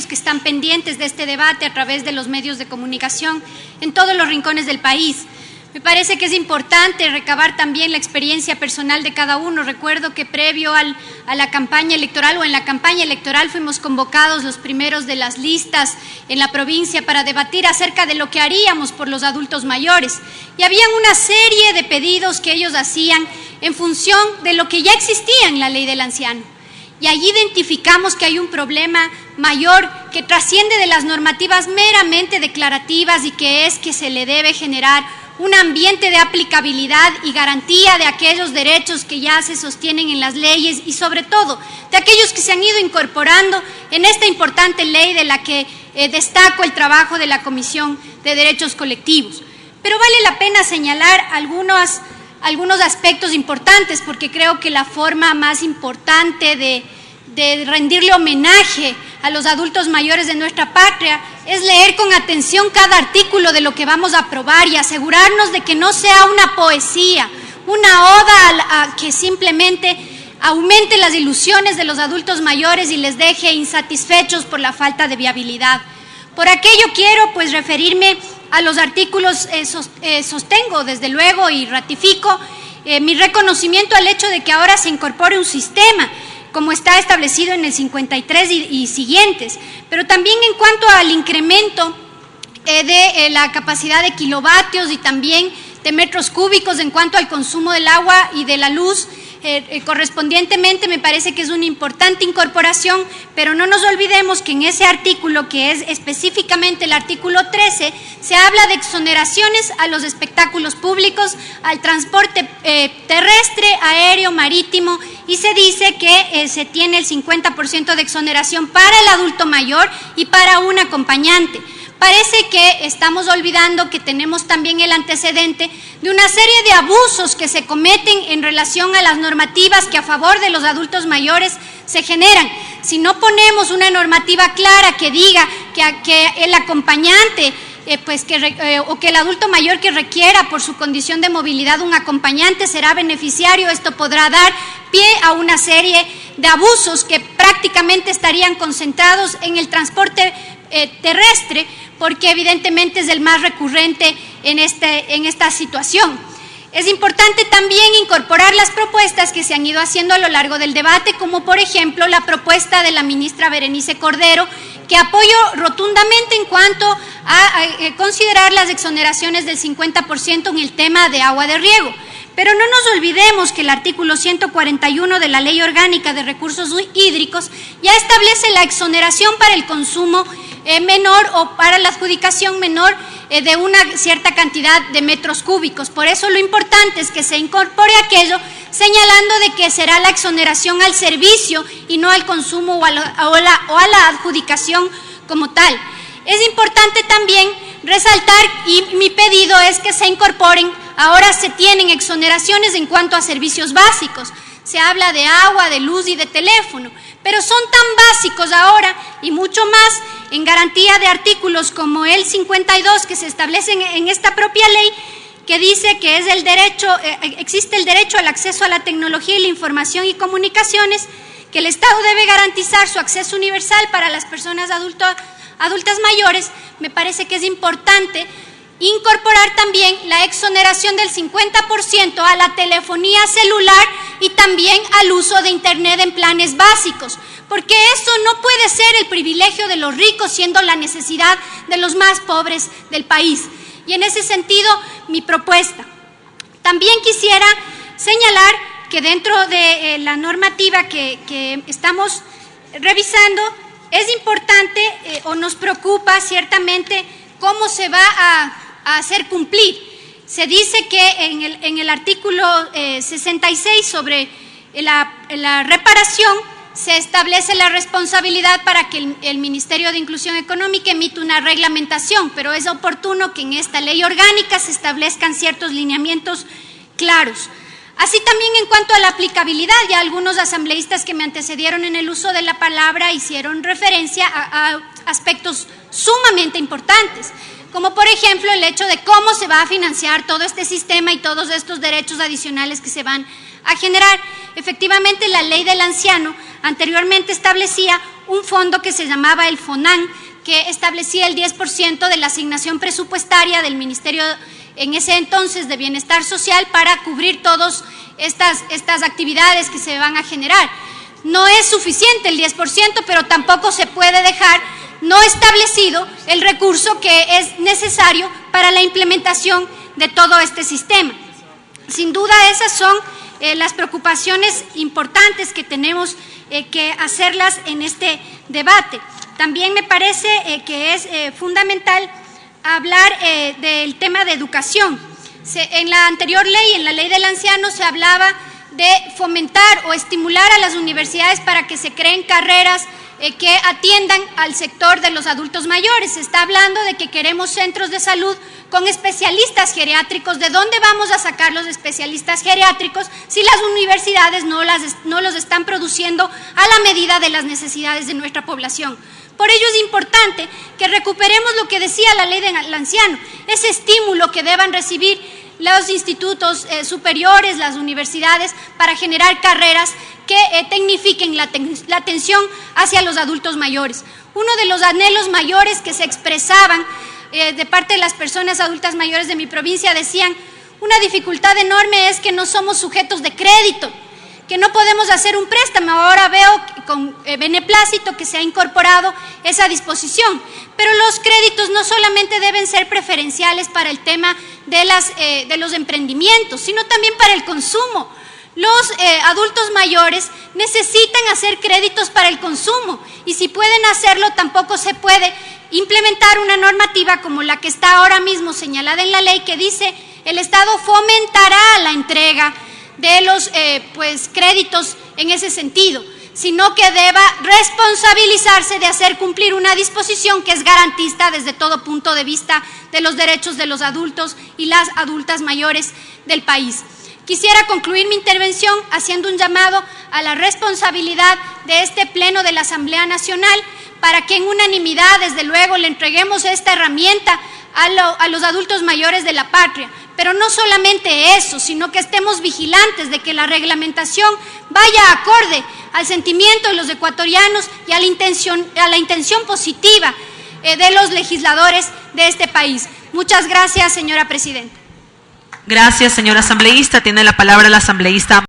aquellos que están pendientes de este debate a través de los medios de comunicación en todos los rincones del país. Me parece que es importante recabar también la experiencia personal de cada uno. Recuerdo que previo a la campaña electoral o en la campaña electoral fuimos convocados los primeros de las listas en la provincia para debatir acerca de lo que haríamos por los adultos mayores. Y habían una serie de pedidos que ellos hacían en función de lo que ya existía en la ley del anciano. Y allí identificamos que hay un problema mayor que trasciende de las normativas meramente declarativas y que es que se le debe generar un ambiente de aplicabilidad y garantía de aquellos derechos que ya se sostienen en las leyes y sobre todo de aquellos que se han ido incorporando en esta importante ley de la que destaco el trabajo de la Comisión de Derechos Colectivos. Pero vale la pena señalar algunos aspectos importantes porque creo que la forma más importante de rendirle homenaje a los adultos mayores de nuestra patria es leer con atención cada artículo de lo que vamos a aprobar y asegurarnos de que no sea una poesía, una oda a que simplemente aumente las ilusiones de los adultos mayores y les deje insatisfechos por la falta de viabilidad. Por aquello quiero pues referirme a los artículos, sostengo desde luego y ratifico mi reconocimiento al hecho de que ahora se incorpore un sistema como está establecido en el 53 y siguientes, pero también en cuanto al incremento de la capacidad de kilovatios y también de metros cúbicos en cuanto al consumo del agua y de la luz, correspondientemente me parece que es una importante incorporación, pero no nos olvidemos que en ese artículo, que es específicamente el artículo 13, se habla de exoneraciones a los espectáculos públicos, al transporte terrestre, aéreo, marítimo, y se dice que se tiene el 50% de exoneración para el adulto mayor y para un acompañante. Parece que estamos olvidando que tenemos también el antecedente de una serie de abusos que se cometen en relación a las normativas que a favor de los adultos mayores se generan. Si no ponemos una normativa clara que diga que el acompañante, o que el adulto mayor que requiera por su condición de movilidad un acompañante será beneficiario, esto podrá dar pie a una serie de abusos que prácticamente estarían concentrados en el transporte terrestre, porque evidentemente es el más recurrente en esta situación. Es importante también incorporar las propuestas que se han ido haciendo a lo largo del debate, como por ejemplo la propuesta de la ministra Berenice Cordero, que apoyo rotundamente en cuanto a considerar las exoneraciones del 50% en el tema de agua de riego. Pero no nos olvidemos que el artículo 141 de la Ley Orgánica de Recursos Hídricos ya establece la exoneración para el consumo menor o para la adjudicación menor de una cierta cantidad de metros cúbicos. Por eso lo importante es que se incorpore aquello señalando de que será la exoneración al servicio y no al consumo o a la adjudicación como tal. Es importante también resaltar, y mi pedido es que se incorporen, ahora se tienen exoneraciones en cuanto a servicios básicos. Se habla de agua, de luz y de teléfono, pero son tan básicos ahora y mucho más en garantía de artículos como el 52 que se establecen en esta propia ley, que dice que es existe el derecho al acceso a la tecnología y la información y comunicaciones, que el Estado debe garantizar su acceso universal para las personas adultas mayores. Me parece que es importante incorporar también la exoneración del 50% a la telefonía celular y también al uso de Internet en planes básicos, porque eso no puede ser el privilegio de los ricos, siendo la necesidad de los más pobres del país. Y en ese sentido, mi propuesta. También quisiera señalar que dentro de la normativa que estamos revisando, es importante o nos preocupa ciertamente cómo se va a hacer cumplir. Se dice que en el artículo 66 sobre la reparación se establece la responsabilidad para que el Ministerio de Inclusión Económica emita una reglamentación, pero es oportuno que en esta ley orgánica se establezcan ciertos lineamientos claros. Así también en cuanto a la aplicabilidad, ya algunos asambleístas que me antecedieron en el uso de la palabra hicieron referencia a aspectos sumamente importantes, como por ejemplo el hecho de cómo se va a financiar todo este sistema y todos estos derechos adicionales que se van a generar. Efectivamente, la ley del anciano anteriormente establecía un fondo que se llamaba el FONAN, que establecía el 10% de la asignación presupuestaria del Ministerio en ese entonces de Bienestar Social para cubrir todas estas actividades que se van a generar. No es suficiente el 10%, pero tampoco se puede dejar no establecido el recurso que es necesario para la implementación de todo este sistema. Sin duda esas son las preocupaciones importantes que tenemos que hacerlas en este debate. También me parece que es fundamental hablar del tema de educación. En la anterior ley, en la ley del anciano, se hablaba de fomentar o estimular a las universidades para que se creen carreras que atiendan al sector de los adultos mayores. Se está hablando de que queremos centros de salud con especialistas geriátricos. ¿De dónde vamos a sacar los especialistas geriátricos si las universidades no los están produciendo a la medida de las necesidades de nuestra población? Por ello es importante que recuperemos lo que decía la ley del anciano, ese estímulo que deban recibir los institutos superiores, las universidades, para generar carreras que tecnifiquen la atención hacia los adultos mayores. Uno de los anhelos mayores que se expresaban de parte de las personas adultas mayores de mi provincia decían: una dificultad enorme es que no somos sujetos de crédito, que no podemos hacer un préstamo. Ahora veo con beneplácito que se ha incorporado esa disposición, pero los créditos no solamente deben ser preferenciales para el tema de los emprendimientos, sino también para el consumo. Los adultos mayores necesitan hacer créditos para el consumo, y si pueden hacerlo, tampoco se puede implementar una normativa como la que está ahora mismo señalada en la ley, que dice: el Estado fomentará la entrega de los créditos en ese sentido, sino que deba responsabilizarse de hacer cumplir una disposición que es garantista desde todo punto de vista de los derechos de los adultos y las adultas mayores del país. Quisiera concluir mi intervención haciendo un llamado a la responsabilidad de este Pleno de la Asamblea Nacional para que en unanimidad, desde luego, le entreguemos esta herramienta a los adultos mayores de la patria. Pero no solamente eso, sino que estemos vigilantes de que la reglamentación vaya acorde al sentimiento de los ecuatorianos y a la intención positiva de los legisladores de este país. Muchas gracias, señora presidenta. Gracias, señora asambleísta. Tiene la palabra la asambleísta